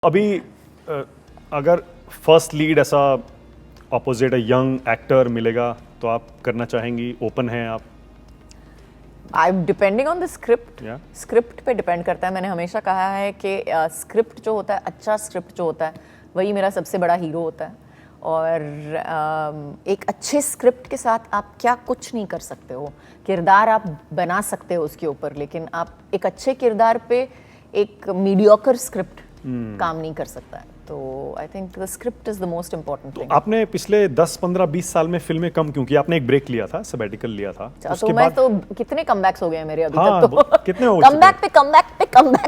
अभी अगर first lead ऐसा अपोजिट यंग एक्टर मिलेगा तो आप करना चाहेंगी? ओपन हैं आप? I depending on the script. Yeah. Script पे डिपेंड करता है। मैंने हमेशा कहा है कि स्क्रिप्ट जो होता है, अच्छा स्क्रिप्ट जो होता है, वही मेरा सबसे बड़ा हीरो होता है। और एक अच्छे स्क्रिप्ट के साथ आप क्या कुछ नहीं कर सकते हो। किरदार आप बना सकते हो उसके ऊपर, लेकिन आप एक अच्छे किरदार पे एक मीडियोकर स्क्रिप्ट काम नहीं कर सकता है। तो I think the script is the most important thing. आपने पिछले 10, 15, 20 साल में फिल्में कम क्यों की? आपने एक ब्रेक लिया था, सबैटिकल लिया था। तो मैं तो कितने कमबैक्स हो गए हैं मेरे अभी हाँ, तक तो कितने हो कमबैक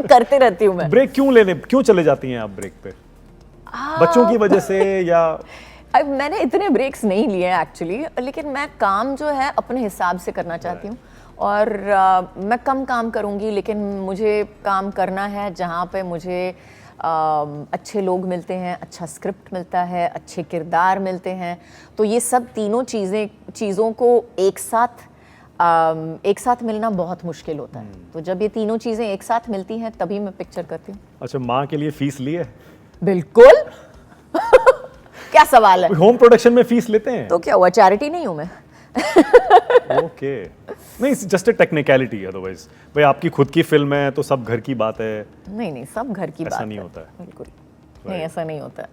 करते रहती हूँ मैं। ब्रेक क्यों चले जाती हैं आप ब्रेक पे? बच्चों की वजह से या? मैंने इतने ब्रेक्स नहीं लिए हैं एक्चुअली, लेकिन मैं काम जो है अपने हिसाब से करना चाहती हूँ। और मैं कम काम करूँगी, लेकिन मुझे काम करना है जहाँ पे मुझे अच्छे लोग मिलते हैं, अच्छा स्क्रिप्ट मिलता है, अच्छे किरदार मिलते हैं। तो ये सब तीनों चीज़ों को एक साथ मिलना बहुत मुश्किल होता है। तो जब ये तीनों चीज़ें एक साथ मिलती हैं तभी मैं पिक्चर करती हूँ। अच्छा, माँ के लिए फीस ली है? बिल्कुल। क्या सवाल है? होम प्रोडक्शन में फीस लेते हैं? तो क्या हुआ, चैरिटी नहीं हूँ मैं? ओके, नहीं, जस्ट ए टेक्निकलिटी। अदरवाइज भाई आपकी खुद की फिल्म है तो सब घर की बात है। नहीं, सब घर की बात है। ऐसा नहीं होता है? बिल्कुल नहीं, ऐसा नहीं होता है।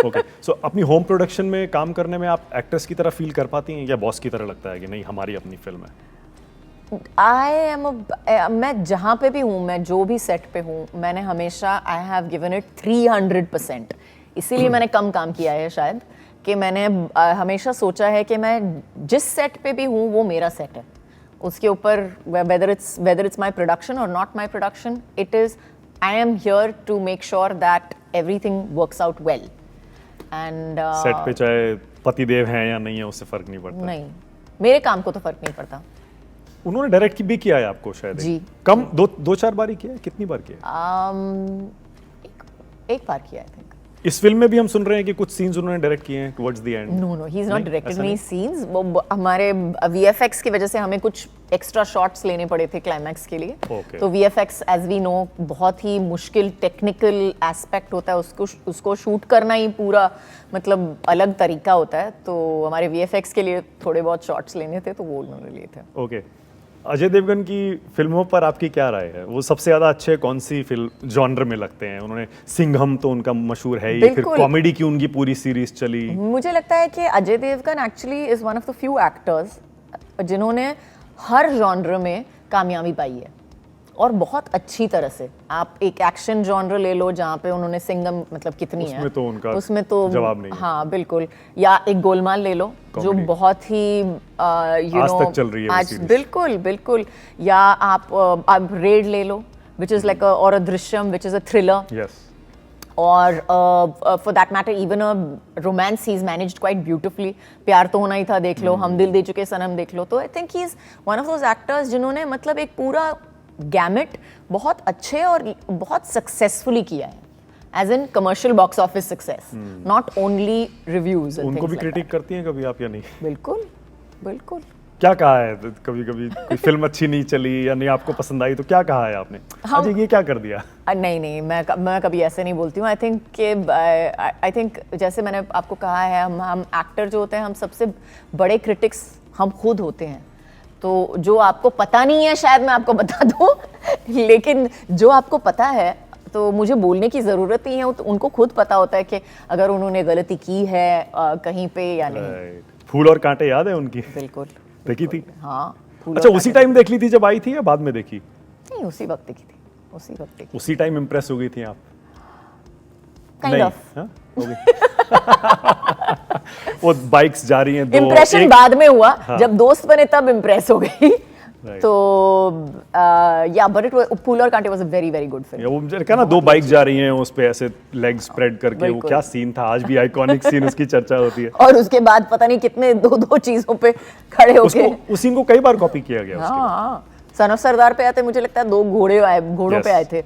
ओके, सो अपनी होम प्रोडक्शन में काम करने में आप एक्ट्रेस की तरह फील कर पाती हैं या बॉस की तरह लगता है कि नहीं हमारी अपनी फिल्म है? मैं जहाँ पे भी हूँ, मैं जो भी सेट पे हूँ, मैंने हमेशा आई हैव गिवन इट 300%। इसीलिए मैंने कम काम किया है शायद, कि मैंने हमेशा सोचा है कि मैं जिस सेट पे भी हूँ वो मेरा सेट है। उसके ऊपर whether it's my production or not my production, it is I am here to make sure that everything works out well. And set पे चाहे पतिदेव हैं या नहीं है उससे फर्क नहीं पड़ता? नहीं, मेरे काम को तो फर्क नहीं पड़ता। उन्होंने डायरेक्ट भी किया है आपको शायद? जी। कम दो चार बार ही किया है? कितनी बार किया है? एक बार किया आई थिंक। इस फिल्म में भी हम सुन रहे हैं कि कुछ सीन्स उन्होंने डायरेक्ट किए हैं towards the end. No, he is not directed any scenes. वो हमारे वीएफएक्स की वजह से हमें कुछ एक्स्ट्रा शॉट्स लेने पड़े थे क्लाइमैक्स के लिए। Okay. तो वीएफएक्स एज वी नो बहुत ही मुश्किल टेक्निकल एस्पेक्ट होता है। उसको शूट करना ही पूरा मतलब अलग तरीका होता है। तो हमारे वीएफएक्स के लिए थोड़े बहुत शॉट्स लेने थे, तो वो उन्होंने लिए थे। ओके, अजय देवगन की फिल्मों पर आपकी क्या राय है? वो सबसे ज्यादा अच्छे कौन सी फिल्म जॉनर में लगते हैं? उन्होंने सिंघम तो उनका मशहूर है ही, फिर कॉमेडी की उनकी पूरी सीरीज चली। मुझे लगता है कि Ajay Devgn actually is one of the few actors जिन्होंने हर जॉनर में कामयाबी पाई है, और बहुत अच्छी तरह से। आप एक एक्शन जॉनर ले लो जहाँ पे उन्होंने सिंघम मतलब कितनी है, उसमें तो जवाब नहीं है। हाँ बिल्कुल। या एक गोलमाल ले लो जो बहुत ही आज तक चल रही है आज, बिल्कुल। या आप रेड ले लो विच इज लाइक और Drishyam which is a thriller. Yes. और for that matter even a romance he is managed quite beautifully. प्यार तो होना ही था देख लो, हम दिल दे चुके सनम देख लो। तो I think he is one of those actors जिन्होंने मतलब एक पूरा गैमेट बहुत अच्छे और बहुत सक्सेसफुली किया है, as in commercial box office success, not only reviews. उनको भी क्रिटिक करती हैं कभी आप या नहीं? बिल्कुल। क्या कहा है कभी कोई फिल्म अच्छी नहीं चली या नहीं आपको पसंद आई तो क्या कहा है आपने? अजय ये क्या कर दिया? नहीं, मैं कभी ऐसे नहीं बोलती हूँ। आई थिंक जैसे मैंने आपको कहा है, हम एक्टर जो होते हैं, हम सबसे बड़े क्रिटिक्स हम खुद होते हैं। तो जो आपको पता नहीं है शायद मैं आपको बता दूं, लेकिन जो आपको पता है तो मुझे बोलने की ज़रूरत नहीं है। तो उनको खुद पता होता है कि अगर उन्होंने गलती की है कहीं पे या नहीं। फूल और कांटे याद है उनकी? बिल्कुल देखी थी? हाँ। अच्छा, उसी टाइम देख ली थी जब आई थी या बाद में देखी? नहीं, उसी वक्त देखी थी। उसी टाइम इम्प्रेस हो गई थी आप? Kind of. हो गई। वो बाइक्स जा रही हैं दो। इम्प्रेशन बाद में हुआ। हाँ। जब दोस्त बने तब इम्प्रेस हो गई। तो या बट इट वाज फूल और कांटे was a very very good film. वो मुझे कहना दो बाइक जा रही हैं उस पे ऐसे लेग स्प्रेड करके, वो क्या सीन था, आज भी आइकॉनिक सीन, उसकी चर्चा होती है। और उसके बाद पता नहीं कितने दो चीजों पे खड़े हो गए। उस सीन को कई बार कॉपी किया गया। हाँ, सन ऑफ सरदार पे आते मुझे लगता है 2 घोड़ों पे आए थे।